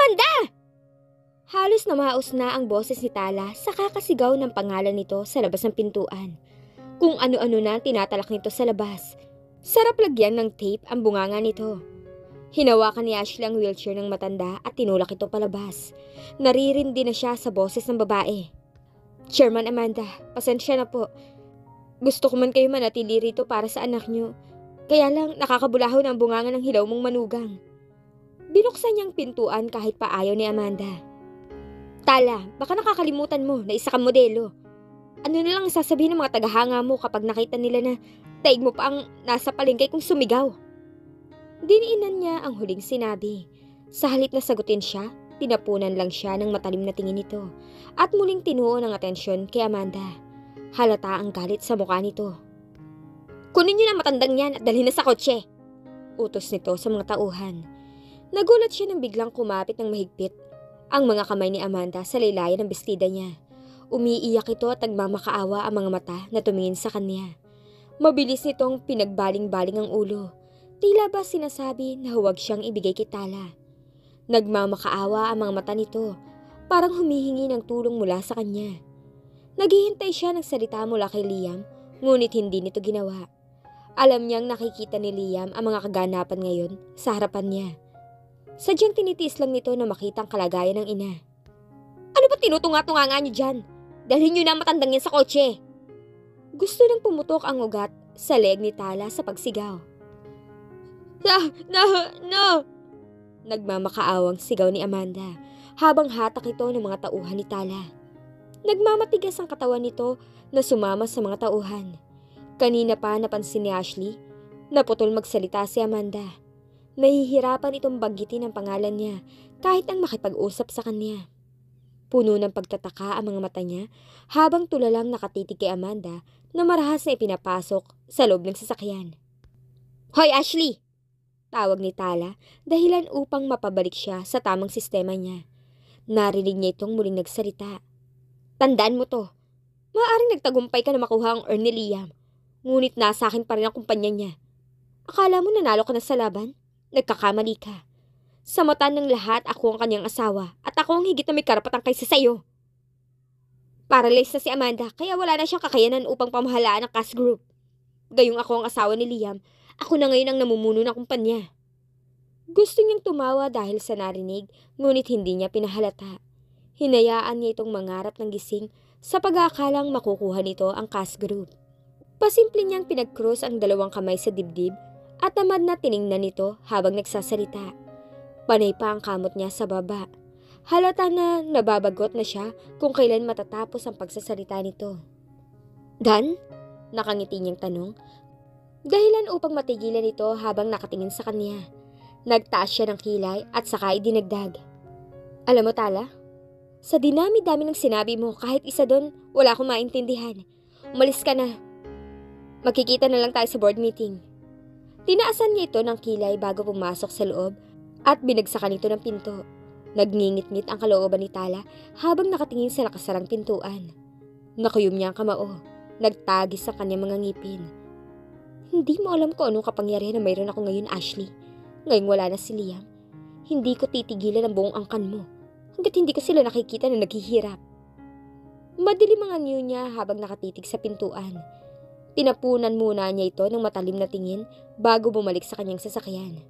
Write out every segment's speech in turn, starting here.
Amanda! Halos namaos na ang boses ni Tala sa kakasigaw ng pangalan nito sa labas ng pintuan. Kung ano-ano na tinatalak nito sa labas. Sarap lagyan ng tape ang bunganga nito. Hinawakan ni Ashley ang wheelchair ng matanda at tinulak ito palabas. Naririndi na siya sa boses ng babae. Chairman Amanda, pasensya na po. Gusto ko man kayo manatili rito para sa anak niyo. Kaya lang nakakabulaho ng bunganga ng hilaw mong manugang. Binuksan niyang pintuan kahit pa ayaw ni Amanda. Tala, baka nakakalimutan mo na isa kang modelo. Ano na lang sasabihin ng mga tagahanga mo kapag nakita nila na daig mo pa ang nasa palengke kung sumigaw? Diniinan niya ang huling sinabi. Sa halip na sagutin siya, tinapunan lang siya ng matalim na tingin nito at muling tinuon ang atensyon kay Amanda. Halata ang galit sa mukha nito. Kunin niyo na matandang yan at dalhin na sa kotse. Utos nito sa mga tauhan. Nagulat siya nang biglang kumapit ng mahigpit ang mga kamay ni Amanda sa laylayan ng bestida niya. Umiiyak ito at nagmamakaawa ang mga mata na tumingin sa kanya. Mabilis nitong pinagbaling-baling ang ulo. Tila ba sinasabi na huwag siyang ibigay kay Tala. Nagmamakaawa ang mga mata nito, parang humihingi ng tulong mula sa kanya. Naghihintay siya ng salita mula kay Liam, ngunit hindi nito ginawa. Alam niyang nakikita ni Liam ang mga kaganapan ngayon sa harapan niya. Sadyang tinitiis lang nito na makita ang kalagayan ng ina. Ano ba tinutunga-tunganga niyo dyan? Dalhin niyo na ang matandang yan sa kotse. Gusto nang pumutok ang ugat sa leeg ni Tala sa pagsigaw. No! Nagmamakaawang sigaw ni Amanda habang hatak ito ng mga tauhan ni Tala. Nagmamatigas ang katawan nito na sumama sa mga tauhan. Kanina pa napansin ni Ashley na putol magsalita si Amanda. Nahihirapan itong banggitin ang pangalan niya kahit ang makipag-usap sa kanya. Puno ng pagtataka ang mga mata niya habang tulalang nakatitig kay Amanda na marahas na ipinapasok sa loob ng sasakyan. Hoy Ashley! Tawag ni Tala dahilan upang mapabalik siya sa tamang sistema niya. Narinig niya itong muling nagsalita. Tandaan mo to. Maaaring nagtagumpay ka na makuha ang earn ni Liam. Ngunit nasa akin pa rin ang kumpanya niya. Akala mo nanalo ka na sa laban? Nagkakamali ka. Sa mata ng lahat, ako ang kanyang asawa at ako ang higit na may karapatan kaysa sayo. Paralyzed na si Amanda kaya wala na siyang kakayanan upang pamahalaan ang cast group. Gayong ako ang asawa ni Liam, ako na ngayon ang namumuno ng kumpanya. Gusto niyang tumawa dahil sa narinig, ngunit hindi niya pinahalata. Hinayaan niya itong mangarap ng gising sa pag-aakalang makukuha nito ang cast group. Pasimple niyang pinag-cross ang dalawang kamay sa dibdib at tamad na tiningnan nito habang nagsasalita. Panay pa ang kamot niya sa baba. Halata na nababagot na siya kung kailan matatapos ang pagsasalita nito. Dan? Nakangiti niyang tanong. Dahilan upang matigilan ito habang nakatingin sa kanya. Nagtaas siya ng kilay at saka idinagdag. Alam mo Tala, sa dinami-dami ng sinabi mo kahit isa doon wala akong maintindihan. Umalis ka na. Magkikita na lang tayo sa board meeting. Tinaasan niya ito ng kilay bago pumasok sa loob at binagsakan ito ng pinto. Nagngingit-ngit ang kalooban ni Tala habang nakatingin sa nakasarang pintuan. Nakuyom niya ang kamao. Nagtagis ang kanyang mga ngipin. Hindi mo alam kung anong kapangyarihan na mayroon ako ngayon, Ashley. Ngayong wala na si Liam, hindi ko titigilan ang buong angkan mo hanggat hindi ko sila nakikita na naghihirap. Madilim ang anyo niya habang nakatitig sa pintuan. Tinapunan muna niya ito ng matalim na tingin bago bumalik sa kanyang sasakyan.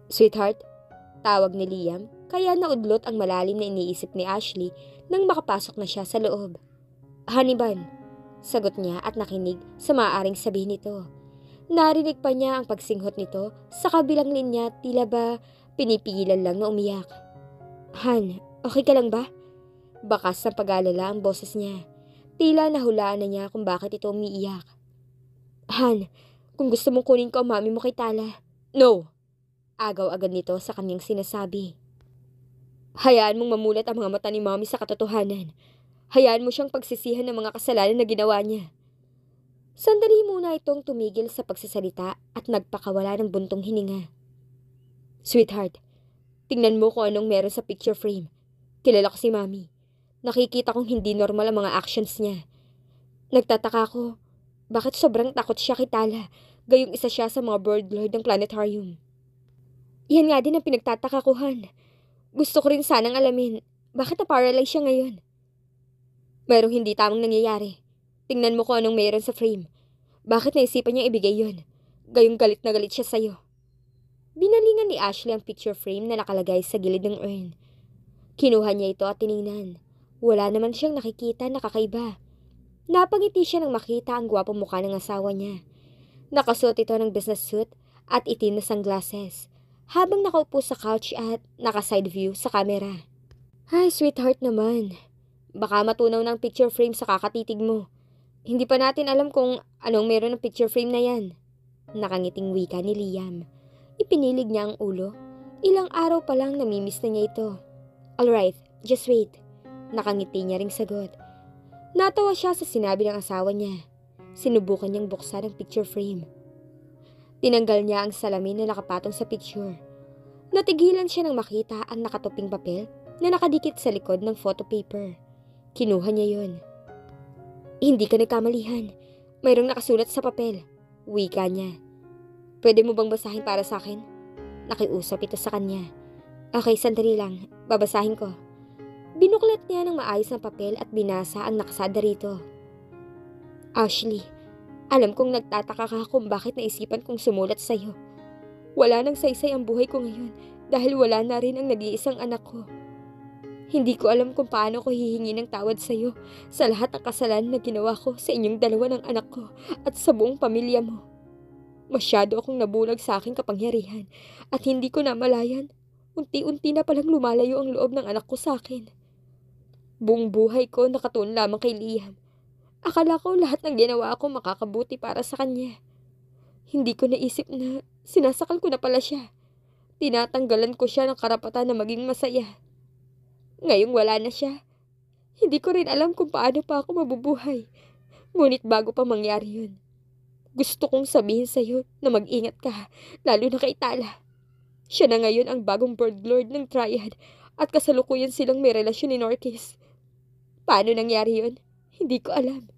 Sweetheart, tawag ni Liam, kaya naudlot ang malalim na iniisip ni Ashley nang makapasok na siya sa loob. Haniban, sagot niya at nakinig sa maaaring sabihin nito. Narinig pa niya ang pagsinghot nito sa kabilang linya, tila ba pinipigilan lang na umiyak. Han, okay ka lang ba? Bakas ng pag-alala ang boses niya. Tila nahulaan na niya kung bakit ito umiiyak. Han, kung gusto mong kunin ko ang mami mo kay Tala. No! Agaw agad nito sa kanyang sinasabi. Hayaan mong mamulat ang mga mata ni mami sa katotohanan. Hayaan mo siyang pagsisihan ng mga kasalanan na ginawa niya. Sandali muna itong tumigil sa pagsasalita at nagpakawala ng buntong hininga. Sweetheart, tingnan mo kung anong meron sa picture frame. Kilala ko si mami. Nakikita kong hindi normal ang mga actions niya. Nagtataka ko, bakit sobrang takot siya kay Tala, gayong isa siya sa mga bird lord ng planetarium. Yan nga din ang pinagtataka ko, Han. Gusto ko rin sanang alamin, bakit na-paralyze siya ngayon? Merong hindi tamang nangyayari. Tingnan mo kung anong meron sa frame. Bakit naisipan niya ibigay yun? Gayong galit na galit siya sa'yo. Binalingan ni Ashley ang picture frame na nakalagay sa gilid ng urn. Kinuha niya ito at tiningnan. Wala naman siyang nakikita na kakaiba. Napangiti siya nang makita ang gwapong mukha ng asawa niya. Nakasuot ito ng business suit at itim na sunglasses, habang nakaupo sa couch at naka-side view sa camera. Ay, sweetheart naman. Baka matunaw ng picture frame sa kakatitig mo. Hindi pa natin alam kung anong meron ng picture frame na yan. Nakangiting wika ni Liam. Ipinilig niya ang ulo. Ilang araw pa lang namimiss na niya ito. Alright, just wait. Nakangiti niya ring sagot. Natawa siya sa sinabi ng asawa niya. Sinubukan niyang buksan ang picture frame. Tinanggal niya ang salamin na nakapatong sa picture. Natigilan siya nang makita ang nakatuping papel na nakadikit sa likod ng photo paper. Kinuha niya yon. Hindi ka nagkamalihan. Mayroong nakasulat sa papel. Wika niya. Pwede mo bang basahin para sa akin? Nakiusap ito sa kanya. Okay, sandali lang. Babasahin ko. Binuklat niya ng maayos na papel at binasa ang nakasada rito. Ashley, alam kong nagtataka ka kung bakit naisipan kong sumulat sa'yo. Wala nang saysay ang buhay ko ngayon dahil wala na rin ang nag-iisang anak ko. Hindi ko alam kung paano ko hihingi ng tawad sa'yo sa lahat ng kasalanan na ginawa ko sa inyong dalawa ng anak ko at sa buong pamilya mo. Masyado akong nabulag sa aking kapangyarihan at hindi ko namalayan. Unti-unti na palang lumalayo ang loob ng anak ko sa akin. Buong buhay ko nakatuon lamang kay Liam. Akala ko lahat ng ginawa ko makakabuti para sa kanya. Hindi ko naisip na sinasakal ko na pala siya. Tinatanggalan ko siya ng karapatan na maging masaya. Ngayong wala na siya, hindi ko rin alam kung paano pa ako mabubuhay. Ngunit bago pa mangyari yun, gusto kong sabihin sa'yo na mag-ingat ka, lalo na kay Tala. Siya na ngayon ang bagong bird lord ng Triad at kasalukuyan silang may relasyon ni Norquist. Paano nangyari yun? Hindi ko alam.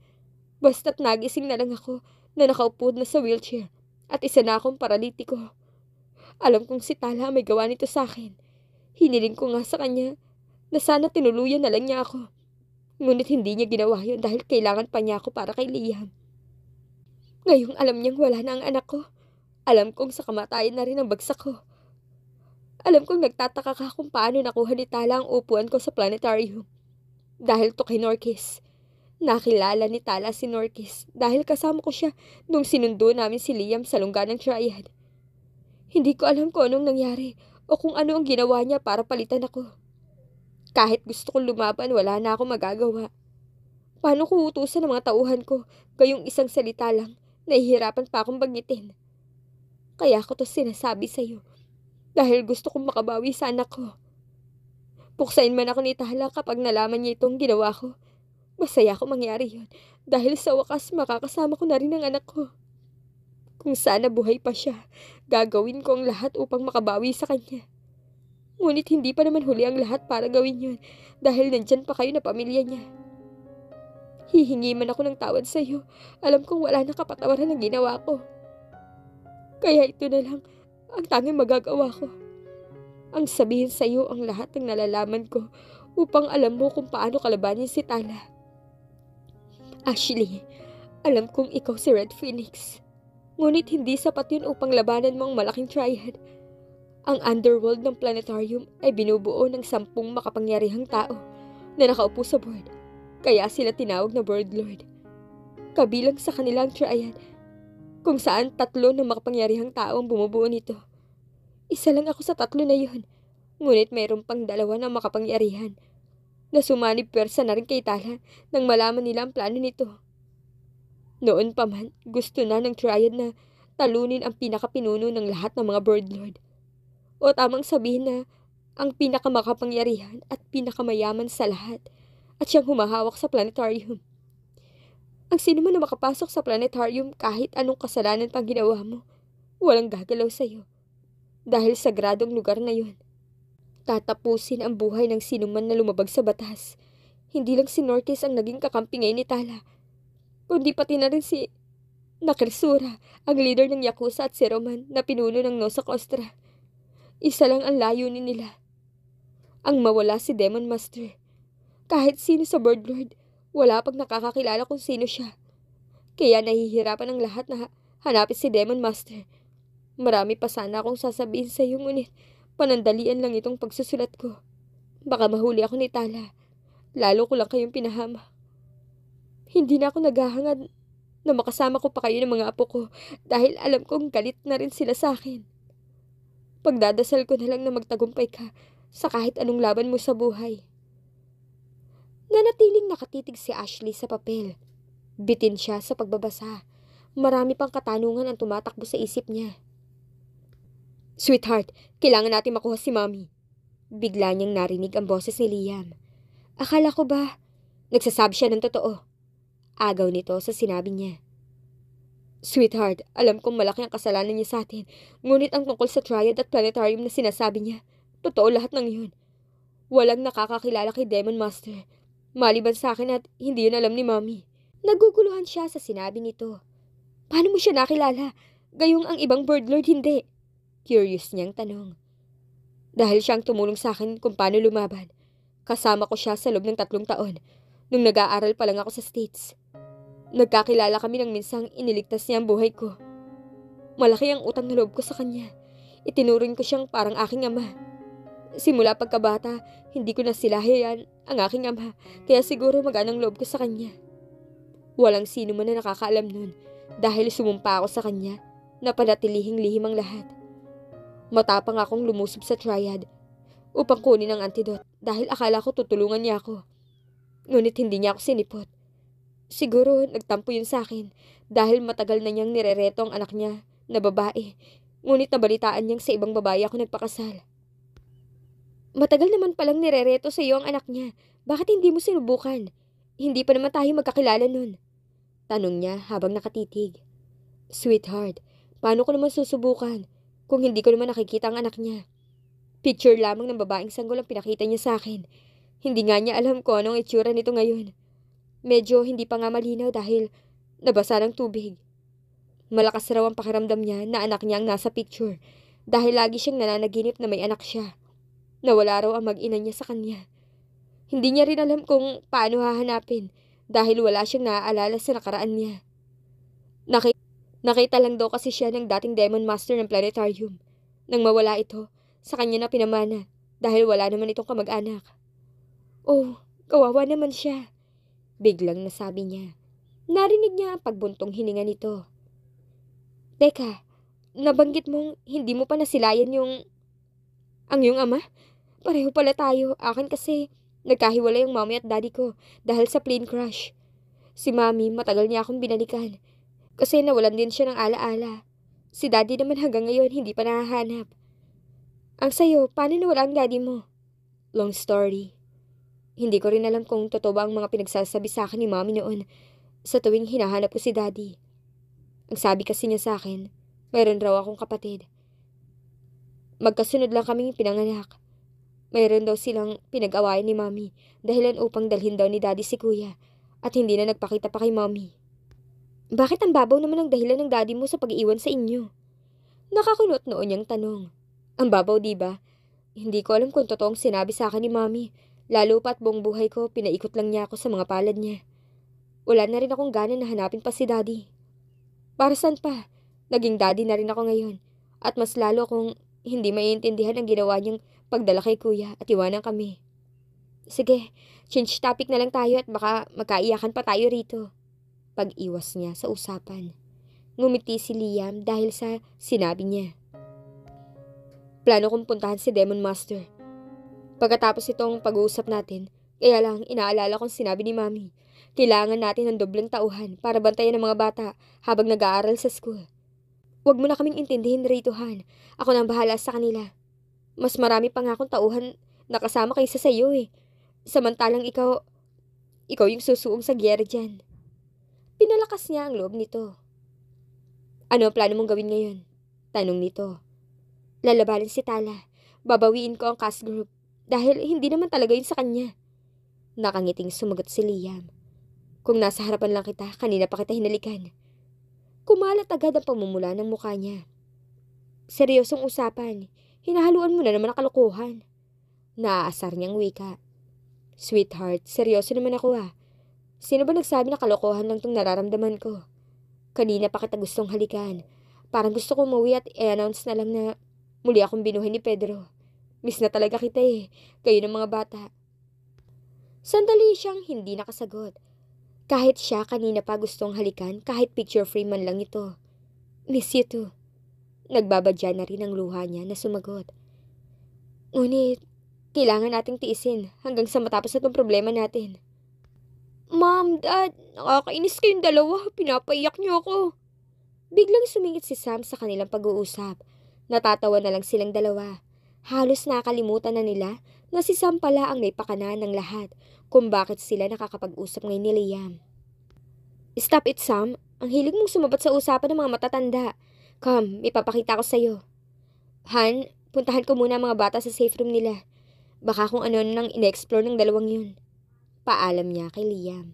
Basta't nagising na lang ako na nakaupo na sa wheelchair at isa na akong paralitiko. Alam kong si Tala may gawa nito sa akin. Hiniling ko nga sa kanya na sana tinuluyan na lang niya ako. Ngunit hindi niya ginawa yun dahil kailangan pa niya ako para kay Liam. Ngayong alam niyang wala na ang anak ko, alam kong sa kamatayan na rin ang bagsak ko. Alam kong nagtataka ka kung paano nakuha ni Tala ang upuan ko sa planetarium. Dahil to kay Norquist. Nakilala ni Tala si Norquist dahil kasama ko siya nung sinundo namin si Liam sa lungga ng Triad. Hindi ko alam kung anong nangyari o kung ano ang ginawa niya para palitan ako. Kahit gusto kong lumaban, wala na akong magagawa. Paano ko utusan ang mga tauhan ko, gayong isang salita lang, nahihirapan pa akong banggitin. Kaya ko to sinasabi sa'yo, dahil gusto kong makabawi sa anak ko. Puksain man ako ni Tala kapag nalaman niya itong ginawa ko. Masaya ako mangyari yun, dahil sa wakas makakasama ko na rin ang anak ko. Kung sana buhay pa siya, gagawin ko ang lahat upang makabawi sa kanya. Ngunit hindi pa naman huli ang lahat para gawin yun dahil nandyan pa kayo na pamilya niya. Hihingi man ako ng tawad sa iyo. Alam kong wala na kapatawaran ang ginawa ko. Kaya ito na lang ang tanging magagawa ko. Ang sabihin sa iyo ang lahat ng nalalaman ko upang alam mo kung paano kalabanin si Tala. Ashley, alam kong ikaw si Red Phoenix. Ngunit hindi sapat yun upang labanan mo ang malaking Triad. Ang underworld ng planetarium ay binubuo ng 10 makapangyarihang tao na nakaupo sa board. Kaya sila tinawag na Bird Lord. Kabilang sa kanilang Triad, kung saan 3 na makapangyarihang tao ang bumubuo nito. Isa lang ako sa 3 na yun. Ngunit mayroon pang 2 na makapangyarihan na sumanib pwersa na rin kay Tala nang malaman nila ang plano nito. Noon pa man, gusto na ng Triad na talunin ang pinakapinuno ng lahat ng mga Bird Lord. O tamang sabihin na ang pinakamakapangyarihan at pinakamayaman sa lahat at siyang humahawak sa planetarium. Ang sino man na makapasok sa planetarium kahit anong kasalanan pang ginawa mo, walang gagalaw sa'yo. Dahil sagradong lugar na yun. Tatapusin ang buhay ng sino man na lumabag sa batas. Hindi lang si Norquist ang naging kakampi ngayon ni Tala, kundi pati na rin si Nakirsura, ang leader ng Yakuza at si Roman na pinuno ng Nosa Nostra. Isa lang ang layunin nila. ang mawala si Demon Master. Kahit sino sa Bird Lord, wala pang nakakakilala kung sino siya. Kaya nahihirapan ang lahat na hanapin si Demon Master. Marami pa sana akong sasabihin sa iyo, ngunit panandalian lang itong pagsusulat ko. Baka mahuli ako ni Tala. Lalo ko lang kayong pinahama. Hindi na ako naghahangad na makasama ko pa kayo ng mga apo ko dahil alam kong galit na rin sila sa akin. Pagdadasal ko na lang na magtagumpay ka sa kahit anong laban mo sa buhay. Nanatiling nakatitig si Ashley sa papel. Bitin siya sa pagbabasa. Marami pang katanungan ang tumatakbo sa isip niya. Sweetheart, kailangan natin makuha si Mommy. Bigla niyang narinig ang boses ni Liam. Akala ko ba nagsasabi siya ng totoo? Agaw nito sa sinabi niya. Sweetheart, alam kong malaki ang kasalanan niya sa atin, ngunit ang tungkol sa triad at planetarium na sinasabi niya, totoo lahat ng yun. Walang nakakakilala kay Demon Master, maliban sa akin at hindi yun alam ni Mommy. Naguguluhan siya sa sinabi nito. Paano mo siya nakilala? Gayong ang ibang Bird Lord hindi. Curious niyang tanong. Dahil siyang tumulong sa akin kung paano lumaban. Kasama ko siya sa loob ng 3 taon, nung nag-aaral pa lang ako sa States. Nagkakilala kami nang minsang iniligtas niya ang buhay ko. Malaki ang utang na loob ko sa kanya. Itinuring ko siyang parang aking ama. Simula pagkabata, hindi ko na silahiyan ang aking ama, kaya siguro maganang loob ko sa kanya. Walang sino man na nakakaalam nun dahil sumumpa ako sa kanya na panatilihing lihim ang lahat. Matapang akong lumusob sa triad upang kunin ang antidote dahil akala ko tutulungan niya ako. Ngunit hindi niya ako sinipot. Siguro nagtampo yun sa akin dahil matagal na niyang nirereto ang anak niya na babae, ngunit nabalitaan niyang sa ibang babae ako nagpakasal. Matagal naman palang nirereto sa iyo ang anak niya. Bakit hindi mo sinubukan? Hindi pa naman tayo magkakilala nun. Tanong niya habang nakatitig. Sweetheart, paano ko naman susubukan kung hindi ko naman nakikita ang anak niya? Picture lamang ng babaeng sanggol ang pinakita niya sa akin. Hindi nga niya alam kung anong itsura nito ngayon. Medyo hindi pa nga malinaw dahil nabasa ng tubig. Malakas raw ang pakiramdam niya na anak niya ang nasa picture dahil lagi siyang nananaginip na may anak siya. Nawala raw ang mag-ina niya sa kanya. Hindi niya rin alam kung paano hahanapin dahil wala siyang naaalala sa nakaraan niya. Nakita lang daw kasi siya ng dating Demon Master ng planetarium. Nang mawala ito, sa kanya na pinamana dahil wala naman itong kamag-anak. Oh, kawawa naman siya. Biglang nasabi niya. Narinig niya ang pagbuntong hininga nito. Teka, nabanggit mong hindi mo pa nasilayan ang iyong ama? Pareho pala tayo. Akin kasi nagkahiwalay yung mommy at daddy ko dahil sa plane crash. Si Mommy matagal niya akong binalikan kasi nawalan din siya ng alaala. Si daddy naman hanggang ngayon hindi pa nahahanap. Ang sayo, paano nawala ang daddy mo? Long story. Hindi ko rin alam kung totoo ba ang mga pinagsasabi sa akin ni Mommy noon sa tuwing hinahanap ko si daddy. Ang sabi kasi niya sa akin, mayroon raw akong kapatid. Magkasunod lang kaming pinanganak. Mayroon daw silang pinag-awayan ni Mommy dahilan upang dalhin daw ni daddy si kuya at hindi na nagpakita pa kay Mommy. Bakit ang babaw naman ang dahilan ng daddy mo sa pag-iwan sa inyo? Nakakunot noon niyang tanong. Ang babaw, diba? Hindi ko alam kung totoong sinabi sa akin ni Mommy. Lalo pa at buong buhay ko, pinaikot lang niya ako sa mga palad niya. Wala na rin akong gana na hanapin pa si daddy. Para saan pa? Naging daddy na rin ako ngayon. At mas lalo kung hindi maiintindihan ang ginawa niyang pagdala kay kuya at iwanan kami. Sige, change topic na lang tayo at baka magkaiyakan pa tayo rito. Pag-iwas niya sa usapan. Ngumiti si Liam dahil sa sinabi niya. Plano kong puntahan si Demon Master. Pagkatapos itong pag-uusap natin, kaya lang inaalala kong sinabi ni Mommy, kailangan natin ng dobleng tauhan para bantayan ng mga bata habang nag-aaral sa school. Huwag mo na kaming intindihin, Ritohan. Ako nang bahala sa kanila. Mas marami pa nga akong tauhan na kasama kaysa sa iyo eh. Samantalang ikaw yung susuong sa giyera dyan. Pinalakas niya ang loob nito. Ano ang plano mong gawin ngayon? Tanong nito. Lalabanan si Tala. Babawiin ko ang cast group. Dahil hindi naman talaga yun sa kanya. Nakangiting sumagot si Liam. Kung nasa harapan lang kita, kanina pa kita hinalikan. Kumalat agad ang pamumula ng mukha niya. Seryosong usapan. Hinahaluan mo na naman ang kalokohan. Naaasar niyang wika. Sweetheart, seryoso naman ako ah. Sino ba nagsabi na kalokohan lang tong nararamdaman ko? Kanina pa kita gustong halikan. Parang gusto kong umuwi at i-announce na lang na muli akong binuhay ni Pedro. Miss na talaga kita eh, kayo ng mga bata. Sandali siyang hindi nakasagot. Kahit siya kanina pa gustong halikan, kahit picture frame man lang ito. Miss you too. Nagbabadya na rin ang luha niya na sumagot. Ngunit, kailangan nating tiisin hanggang sa matapos na itong problema natin. Mom, Dad, nakakainis kayong dalawa. Pinapaiyak niyo ako. Biglang sumingit si Sam sa kanilang pag-uusap. Natatawa na lang silang dalawa. Halos nakalimutan na nila na si Sam pala ang may pakana ng lahat kung bakit sila nakakapag-usap ngayon ni Liam. Stop it, Sam. Ang hilig mong sumabat sa usapan ng mga matatanda. Come, may papakita ko sa'yo. Han, puntahan ko muna ang mga bata sa safe room nila. Baka kung ano nang in-explore ng dalawang yun. Paalam niya kay Liam.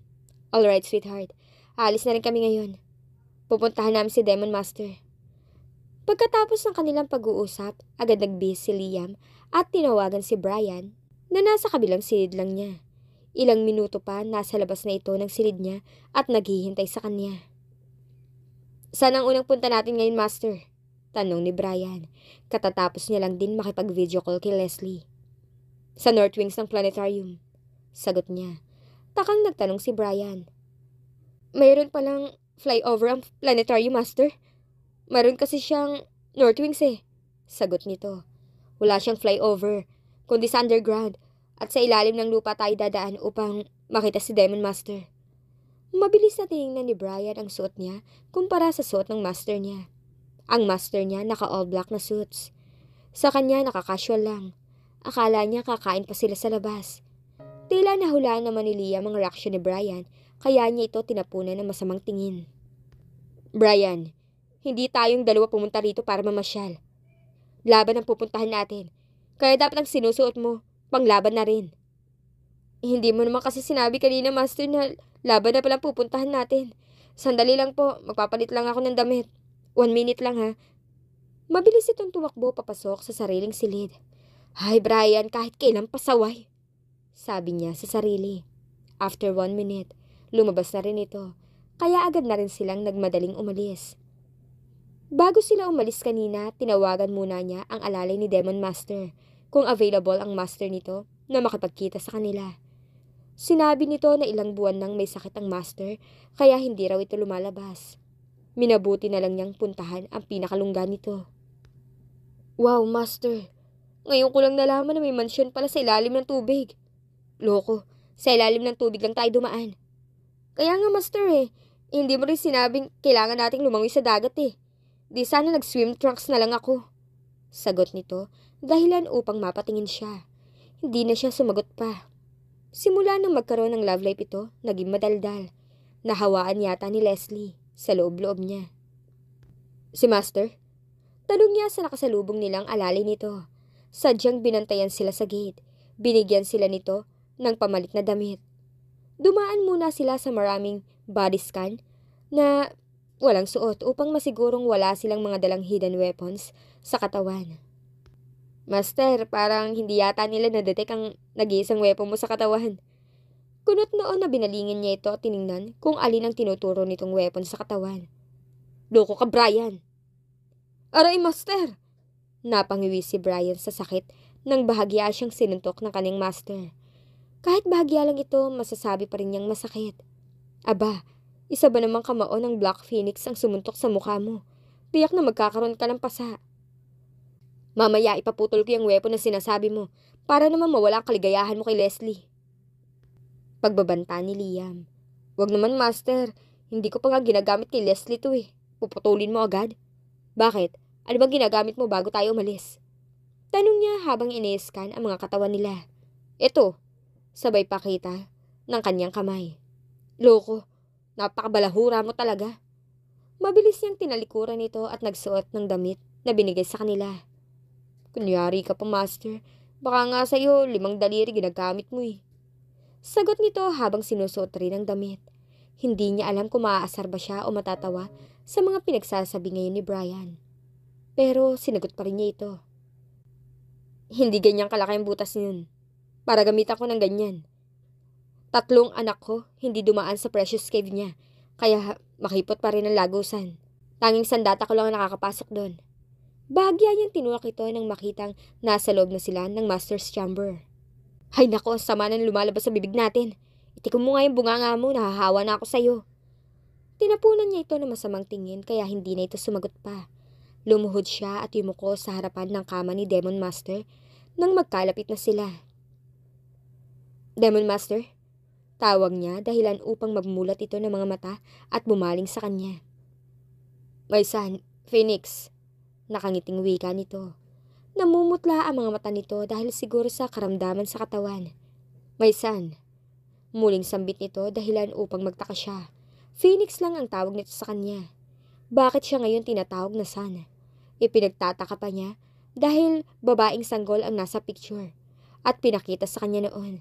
Alright, sweetheart. Aalis na rin kami ngayon. Pupuntahan namin si Demon Master. Pagkatapos ng kanilang pag-uusap, agad nagbihis si Liam at tinawagan si Brian na nasa kabilang silid lang niya. Ilang minuto pa nasa labas na ito ng silid niya at naghihintay sa kanya. Saan ang unang punta natin ngayon, Master? Tanong ni Brian. Katatapos niya lang din makipag-video call kay Leslie. Sa North Wings ng planetarium. Sagot niya. Takang nagtanong si Brian. Mayroon palang flyover ang planetarium, Master? Mayroon kasi siyang North Wings eh. Sagot nito. Wala siyang flyover, kundi sa underground at sa ilalim ng lupa tayo dadaan upang makita si Demon Master. Mabilis na tinignan ni Brian ang suot niya kumpara sa suot ng master niya. Ang master niya naka-all black na suits. Sa kanya naka-casual lang. Akala niya kakain pa sila sa labas. Tila nahulaan naman ni Liam ang reaksyon ni Brian, kaya niya ito tinapunan ng masamang tingin. Brian, hindi tayong dalawa pumunta rito para mamasyal. Laban ang pupuntahan natin, kaya dapat ang sinusuot mo, panglaban na rin. Hindi mo naman kasi sinabi kanina, Master, na laban na palang pupuntahan natin. Sandali lang po, magpapalit lang ako ng damit. 1 minute lang ha. Mabilis itong tumakbo papasok sa sariling silid. Hay Brian, kahit kailan pasaway. Sabi niya sa sarili. After 1 minute, lumabas na rin ito. Kaya agad na rin silang nagmadaling umalis. Bago sila umalis kanina, tinawagan muna niya ang alalay ni Demon Master kung available ang master nito na makipagkita sa kanila. Sinabi nito na ilang buwan nang may sakit ang master kaya hindi raw ito lumalabas. Minabuti na lang niyang puntahan ang pinakalungga nito. Wow, Master! Ngayon ko lang nalaman na may mansyon pala sa ilalim ng tubig. Loko, sa ilalim ng tubig lang tayo dumaan. Kaya nga, Master hindi mo rin sinabing kailangan nating lumangoy sa dagat eh. Di sana nag-swim trunks na lang ako. Sagot nito, dahilan upang mapatingin siya. Hindi na siya sumagot pa. Simula nang magkaroon ng love life ito, naging madaldal. Nahawaan yata ni Leslie sa loob-loob niya. Si Master? Tanong niya sa nakasalubong nilang alalay nito. Sadyang binantayan sila sa gate. Binigyan sila nito ng pamalit na damit. Dumaan muna sila sa maraming body scan na walang suot upang masigurong wala silang mga dalang hidden weapons sa katawan. Master, parang hindi yata nila nadetect ang nag-iisang weapon mo sa katawan. Kunot noon na binalingin niya ito at tiningnan kung alin ang tinuturo nitong weapon sa katawan. Loko ka, Brian! Aray, Master! Napangiwi si Brian sa sakit nang bahagya siyang sinuntok ng kanyang master. Kahit bahagya lang ito, masasabi pa rin niyang masakit. Aba, isa ba namang kamao ng Black Phoenix ang sumuntok sa mukha mo? Tiyak na magkakaroon ka ng pasa. Mamaya ipaputol ko yung weapon na sinasabi mo para naman mawala ang kaligayahan mo kay Leslie. Pagbabanta ni Liam. Wag naman, Master. Hindi ko pa nga ginagamit kay Leslie to eh. Puputulin mo agad. Bakit? Ano bang ginagamit mo bago tayo umalis? Tanong niya habang ine-scan ang mga katawan nila. Ito, sabay pakita ng kanyang kamay. Loko, napakabalahura mo talaga. Mabilis niyang tinalikuran ito at nagsuot ng damit na binigay sa kanila. Kunyari ka pa, Master. Baka nga sa'yo 5 daliri ginagamit mo eh. Sagot nito habang sinusuot rin ang damit. Hindi niya alam kung maaasar ba siya o matatawa sa mga pinagsasabi ngayon ni Brian. Pero sinagot pa rin niya ito. Hindi ganyang kalaki ang butas niyon. Para gamitan ko ng ganyan. 3 anak ko hindi dumaan sa precious cave niya. Kaya makipot pa rin ang lagusan. Tanging sandata ko lang ang nakakapasok doon. Bahagya niyang tinulak ito nang makitang nasa loob na sila ng master's chamber. Hay nako, ang sama na lumalabas sa bibig natin. Itikom mo nga yung bunganga mo, nahahawa na ako sa'yo. Tinapunan niya ito ng masamang tingin kaya hindi na ito sumagot pa. Lumuhod siya at yumuko sa harapan ng kama ni Demon Master nang magkalapit na sila. Demon Master? Tawag niya dahilan upang magmulat ito ng mga mata at bumaling sa kanya. My son, Phoenix. Nakangiting wika nito. Namumutla ang mga mata nito dahil siguro sa karamdaman sa katawan. My son. Muling sambit nito dahilan upang magtaka siya. Phoenix lang ang tawag nito sa kanya. Bakit siya ngayon tinatawag na son? Ipinagtataka pa niya dahil babaeng sanggol ang nasa picture at pinakita sa kanya noon.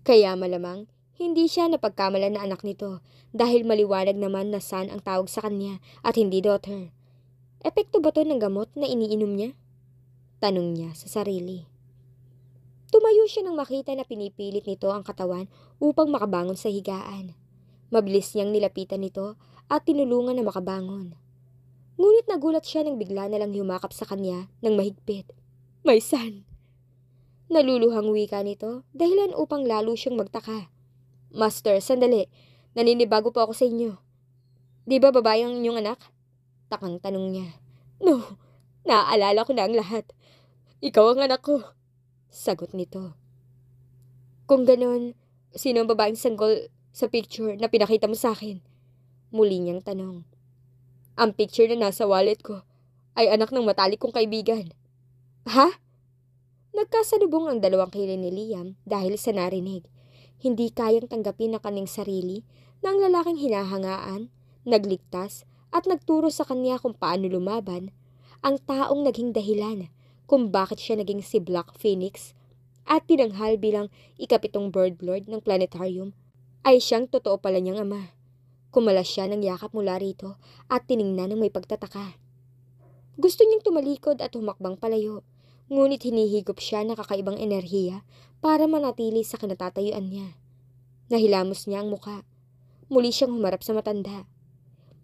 Kaya malamang hindi siya napagkamalan na anak nito dahil maliwanag naman na son ang tawag sa kanya at hindi daughter. Epekto ba to ng gamot na iniinom niya? Tanong niya sa sarili. Tumayo siya nang makita na pinipilit nito ang katawan upang makabangon sa higaan. Mabilis niyang nilapitan nito at tinulungan na makabangon. Ngunit nagulat siya nang bigla na lang yumakap sa kanya ng mahigpit. My son! Naluluhang wika nito dahilan upang lalo siyang magtaka. Master, sandali. Naninibago po ako sa inyo. Di ba babae ang inyong anak? Takang tanong niya. No, naaalala ko na ang lahat. Ikaw ang anak ko. Sagot nito. Kung ganon, sino ang babaeng sanggol sa picture na pinakita mo sa akin? Muli niyang tanong. Ang picture na nasa wallet ko ay anak ng matalik kong kaibigan. Ha? Nagkasalubong ang dalawang kilay ni Liam dahil sa narinig. Hindi kayang tanggapin ng kanyang sarili na ang lalaking hinahangaan, nagligtas at nagturo sa kanya kung paano lumaban, ang taong naging dahilan kung bakit siya naging si Black Phoenix at tinanghal bilang ika-7 bird lord ng planetarium, ay siyang totoo pala niyang ama. Kumalas siya ng yakap mula rito at tiningnan ng may pagtataka. Gusto niyang tumalikod at humakbang palayo, ngunit hinihigop siya ng kakaibang enerhiya para manatili sa kinatatayuan niya. Nahilamos niya ang muka. Muli siyang humarap sa matanda.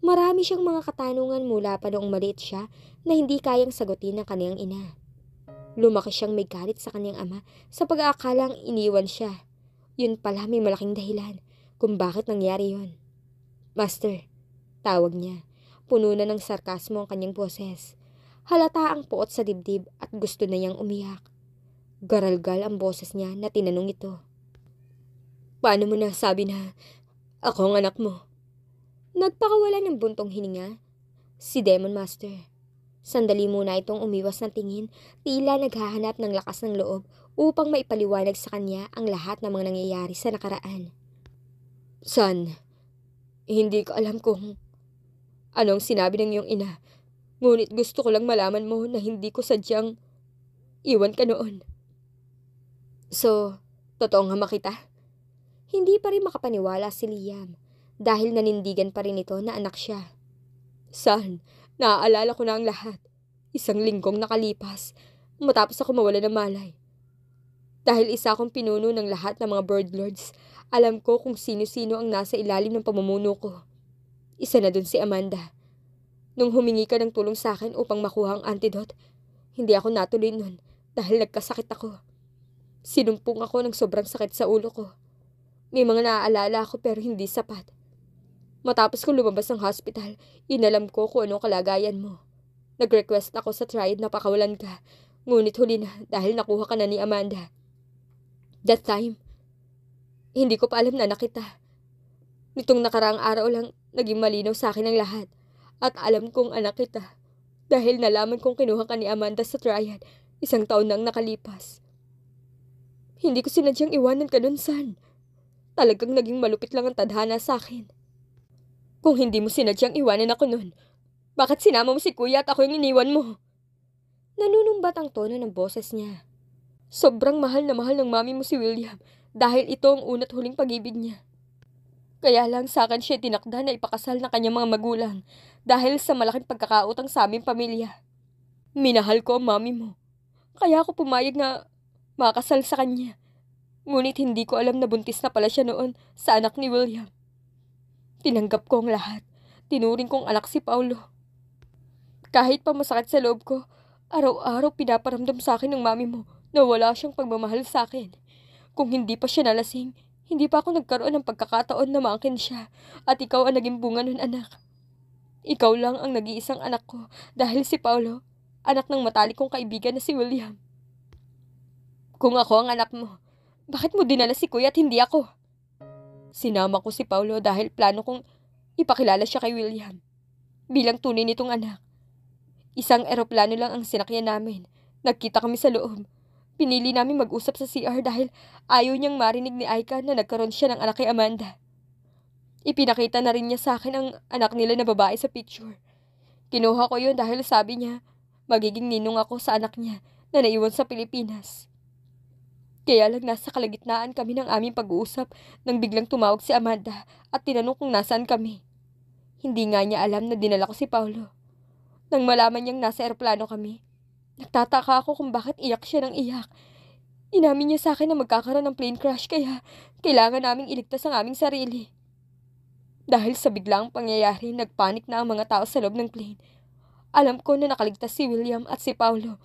Marami siyang mga katanungan mula pa noong maliit siya na hindi kayang sagutin ng kanyang ina. Lumaki siyang may galit sa kanyang ama sa pag-aakalang iniwan siya. Yun pala may malaking dahilan kung bakit nangyari yun. Master, tawag niya. Puno na ng sarkasmo ang kanyang boses. Halata ang puot sa dibdib at gusto na niyang umiyak. Garalgal ang boses niya na tinanong ito. Paano mo nasabi na ako ang anak mo? Nagpakawala ng buntong hininga si Demon Master. Sandali muna itong umiwas ng tingin, tila naghahanap ng lakas ng loob upang maipaliwanag sa kanya ang lahat ng mga nangyayari sa nakaraan. Son, hindi ko alam kung anong sinabi ng iyong ina, ngunit gusto ko lang malaman mo na hindi ko sadyang iwan ka noon. So, totoo nga makita? Hindi pa rin makapaniwala si Liam dahil nanindigan pa rin ito na anak siya. Son, naaalala ko na ang lahat. 1 linggong nakalipas matapos ako mawala ng malay. Dahil isa akong pinuno ng lahat ng mga bird lords, alam ko kung sino-sino ang nasa ilalim ng pamumuno ko. Isa na dun si Amanda. Nung humingi ka ng tulong sa akin upang makuha ang antidote, hindi ako natuloy nun dahil nagkasakit ako. Sinumpong ako ng sobrang sakit sa ulo ko. May mga naaalala ako pero hindi sapat. Matapos kong lumabas ng hospital, inalam ko kung anong kalagayan mo. Nag-request ako sa triad na pakawalan ka, ngunit huli na dahil nakuha ka na ni Amanda. That time, hindi ko pa alam na nakita. Nitong nakaraang araw lang, naging malinaw sa akin ang lahat. At alam kong anak kita. Dahil nalaman kong kinuha ka ni Amanda sa triad, 1 taon nang nakalipas. Hindi ko sinadyang iwanan ka nun, son. Talagang naging malupit lang ang tadhana sa akin. Kung hindi mo sinadyang iwanan ako nun, bakit sinama mo si kuya at ako yung iniwan mo? Nanunumbat ang tono ng boses niya. Sobrang mahal na mahal ng mami mo si William dahil ito ang una't huling pag-ibig niya. Kaya lang sa akin siya tinakda na ipakasal ng kanyang mga magulang dahil sa malaking pagkakautang sa aming pamilya. Minahal ko ang mami mo. Kaya ako pumayag na makasal sa kanya. Ngunit hindi ko alam na buntis na pala siya noon sa anak ni William. Tinanggap ko ang lahat. Tinuring kong anak si Paulo. Kahit pa masakit sa loob ko, araw-araw pinaparamdam sa akin ng mami mo na wala siyang pagmamahal sa akin. Kung hindi pa siya nalasing, hindi pa ako nagkaroon ng pagkakataon na maakin siya at ikaw ang naging bunga nun, anak. Ikaw lang ang nag-iisang anak ko dahil si Paulo, anak ng matalik kong kaibigan na si William. Kung ako ang anak mo, bakit mo dinala si kuya at hindi ako? Sinama ko si Paulo dahil plano kong ipakilala siya kay William bilang tunay nitong anak. Isang eroplano lang ang sinakyan namin. Nagkita kami sa loob. Pinili namin mag-usap sa CR dahil ayaw niyang marinig ni Aika na nagkaroon siya ng anak kay Amanda. Ipinakita na rin niya sa akin ang anak nila na babae sa picture. Kinuha ko yun dahil sabi niya, magiging ninong ako sa anak niya na naiwan sa Pilipinas. Kaya lang nasa kalagitnaan kami ng aming pag-uusap nang biglang tumawag si Amanda at tinanong kung nasaan kami. Hindi nga niya alam na dinala ko si Paulo. Nang malaman niyang nasa eroplano kami, nagtataka ako kung bakit iyak siya ng iyak. Inamin niya sa akin na magkakaroon ng plane crash kaya kailangan naming iligtas ang aming sarili. Dahil sa biglang pangyayari, nagpanik na ang mga tao sa loob ng plane. Alam ko na nakaligtas si William at si Paulo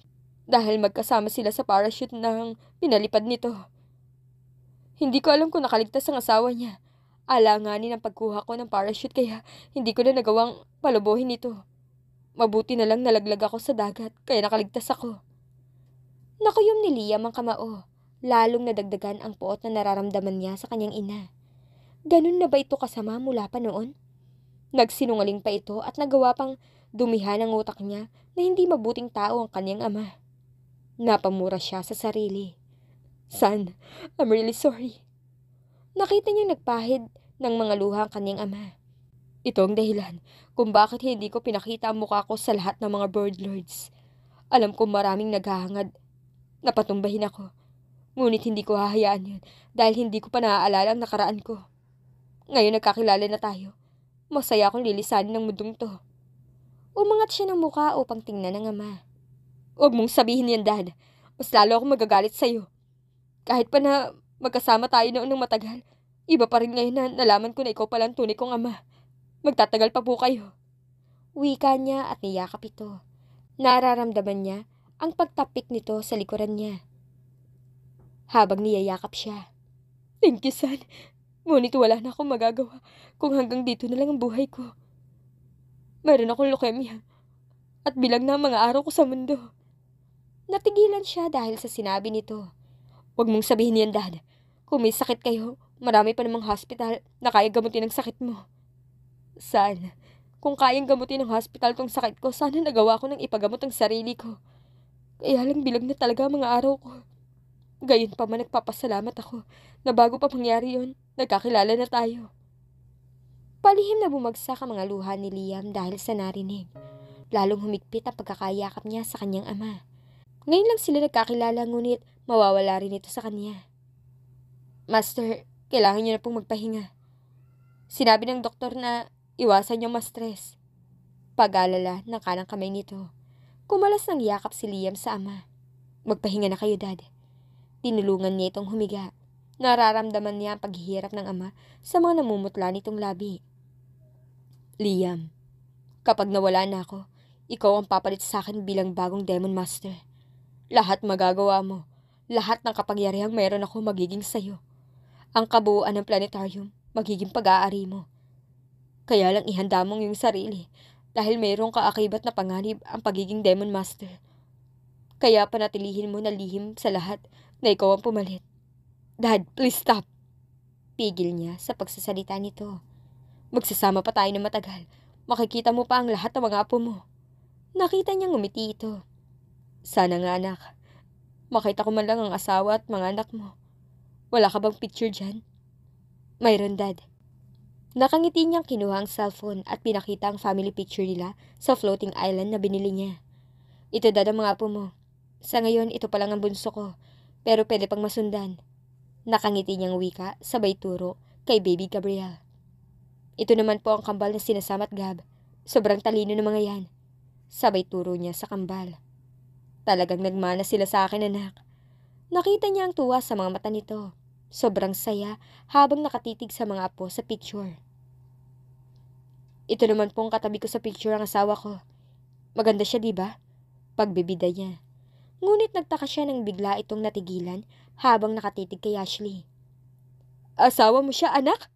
dahil magkasama sila sa parachute nang pinalipad nito. Hindi ko alam kung nakaligtas ang asawa niya. Alanganin ang pagkuha ko ng parachute kaya hindi ko na nagawang palubuhin ito. Mabuti na lang nalaglag ako sa dagat, kaya nakaligtas ako. Nakuyom ni Liam ang kamao, lalong nadagdagan ang poot na nararamdaman niya sa kanyang ina. Ganun na ba ito kasama mula pa noon? Nagsinungaling pa ito at nagawa pang dumihan ang utak niya na hindi mabuting tao ang kanyang ama. Napamura siya sa sarili. Son, I'm really sorry. Nakita niya nagpahid ng mga luha ang kanyang ama. Ito ang dahilan kung bakit hindi ko pinakita ang mukha ko sa lahat ng mga bird lords. Alam ko maraming naghahangad na patumbahin ako. Ngunit hindi ko hahayaan yun dahil hindi ko pa naaalala ang nakaraan ko. Ngayon nagkakilala na tayo. Masaya akong lilisanin ng mundong to. Umangat siya ng mukha upang tingnan ng ama. Huwag mong sabihin yan, Dad. Mas lalo akong magagalit sa'yo. Kahit pa na magkasama tayo noon ng matagal, iba pa rin ngayon na nalaman ko na ikaw palang tunay kong ama. Magtatagal pa po kayo. Wika niya at niyakap ito. Nararamdaman niya ang pagtapik nito sa likuran niya. Habang niyayakap siya. Thank you, son. Ngunit wala na akong magagawa kung hanggang dito na lang ang buhay ko. Mayroon akong leukemia at bilang na ang mga araw ko sa mundo. Natigilan siya dahil sa sinabi nito. Huwag mong sabihin yan, Dad. Kung may sakit kayo, marami pa namang hospital na kaya gamutin ang sakit mo. Sana, kung kayang gamutin ng hospital tong sakit ko, sana nagawa ko nang ipagamot ang sarili ko. Kaya lang bilang na talaga ang mga araw ko. Gayon pa man nagpapasalamat ako na bago pa mangyari yun, nagkakilala na tayo. Palihim na bumagsak ang mga luha ni Liam dahil sa narinig. Lalong humigpit ang pagkakayakap niya sa kanyang ama. Ngayon lang sila nagkakilala ngunit mawawala rin ito sa kanya. Master, kailangan niyo na pong magpahinga. Sinabi ng doktor na iwasan niyo ma-stress. Pag-alala ng kanang kamay nito. Kumalas ng yakap si Liam sa ama. Magpahinga na kayo, Dad. Tinulungan niya itong humiga. Nararamdaman niya ang paghihirap ng ama sa mga namumutla nitong labi. Liam, kapag nawala na ako, ikaw ang papalit sa akin bilang bagong Demon Master. Lahat magagawa mo. Lahat ng kapangyarihang mayroon ako magiging sayo. Ang kabuuan ng planetarium, magiging pag-aari mo. Kaya lang ihanda mong yung sarili dahil mayroong kaakibat na panganib ang pagiging Demon Master. Kaya panatilihin mo na lihim sa lahat na ikaw ang pumalit. Dad, please stop. Pigil niya sa pagsasalita nito. Magsasama pa tayo ng matagal. Makikita mo pa ang lahat ng mga apo mo. Nakita niyang ngumiti ito. Sana nga, anak. Makita ko man lang ang asawa at mga anak mo. Wala ka bang picture dyan? Mayroon, Dad. Nakangiti niyang kinuha ang cellphone at pinakita ang family picture nila sa floating island na binili niya. Ito, Dad, ang mga apo mo. Sa ngayon, ito pa lang ang bunso ko. Pero pwede pang masundan. Nakangiti niyang wika, sabay turo kay Baby Gabriel. Ito naman po ang kambal na sinasama at Gab. Sobrang talino ng mga yan. Sabay turo niya sa kambal. Talagang nagmana sila sa akin, anak. Nakita niya ang tuwa sa mga mata nito. Sobrang saya habang nakatitig sa mga apo sa picture. Ito naman pong katabi ko sa picture ang asawa ko. Maganda siya, di ba? Pagbibida niya. Ngunit nagtaka siya nang bigla itong natigilan habang nakatitig kay Ashley. Asawa mo siya, anak?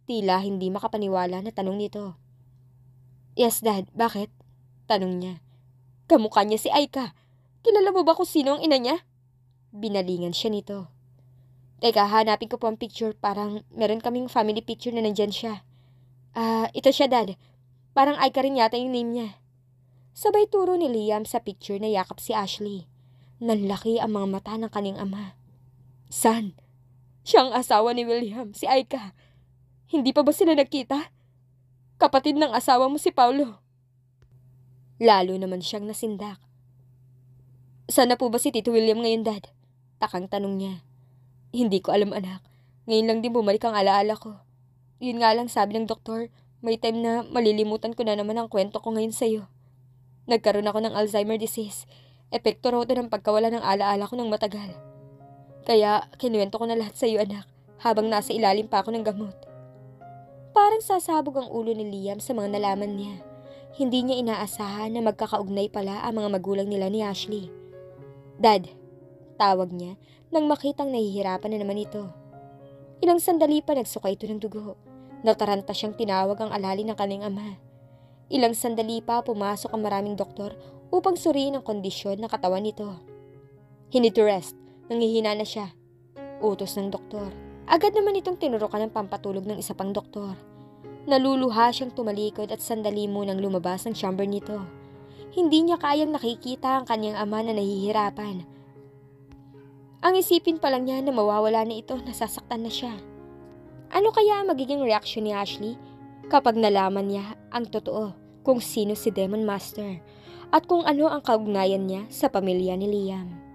Tila hindi makapaniwala na tanong nito. Yes, Dad. Bakit? Tanong niya. Kamukha niya si Aika. Kilala mo ba kung sino ang ina niya? Binalingan siya nito. Teka, hanapin ko po ang picture. Parang meron kaming family picture na nandyan siya. Ito siya, Dad. Parang Aika rin yata yung name niya. Sabay turo ni Liam sa picture na yakap si Ashley. Nanlaki ang mga mata ng kanyang ama. San? Siyang asawa ni William, si Aika. Hindi pa ba sila nagkita? Kapatid ng asawa mo si Paulo. Lalo naman siyang nasindak. Saan na po ba si Tito William ngayon, Dad? Takang tanong niya. Hindi ko alam, anak. Ngayon lang din bumalik ang alaala ko. Yun nga lang sabi ng doktor, may time na malilimutan ko na naman ang kwento ko ngayon sa'yo. Nagkaroon ako ng Alzheimer disease. Epekto raw ito ng pagkawala ng alaala ko ng matagal. Kaya kinuwento ko na lahat sa'yo, anak, habang nasa ilalim pa ako ng gamot. Parang sasabog ang ulo ni Liam sa mga nalaman niya. Hindi niya inaasahan na magkakaugnay pala ang mga magulang nila ni Ashley. Dad, tawag niya nang makitang nahihirapan na naman ito. Ilang sandali pa nagsuka ito ng dugo. Nataranta siyang tinawag ang alali ng kanyang ama. Ilang sandali pa pumasok ang maraming doktor upang suriin ang kondisyon ng katawan nito. He need to rest. Nangihina na siya. Utos ng doktor. Agad naman itong tinurukan ng pampatulog ng isa pang doktor. Naluluha siyang tumalikod at sandali munang lumabas ng chamber nito. Hindi niya kayang nakikita ang kanyang ama na nahihirapan. Ang isipin pa lang niya na mawawala na ito, nasasaktan na siya. Ano kaya ang magiging reaksyon ni Ashley kapag nalaman niya ang totoo kung sino si Demon Master at kung ano ang kaugnayan niya sa pamilya ni Liam?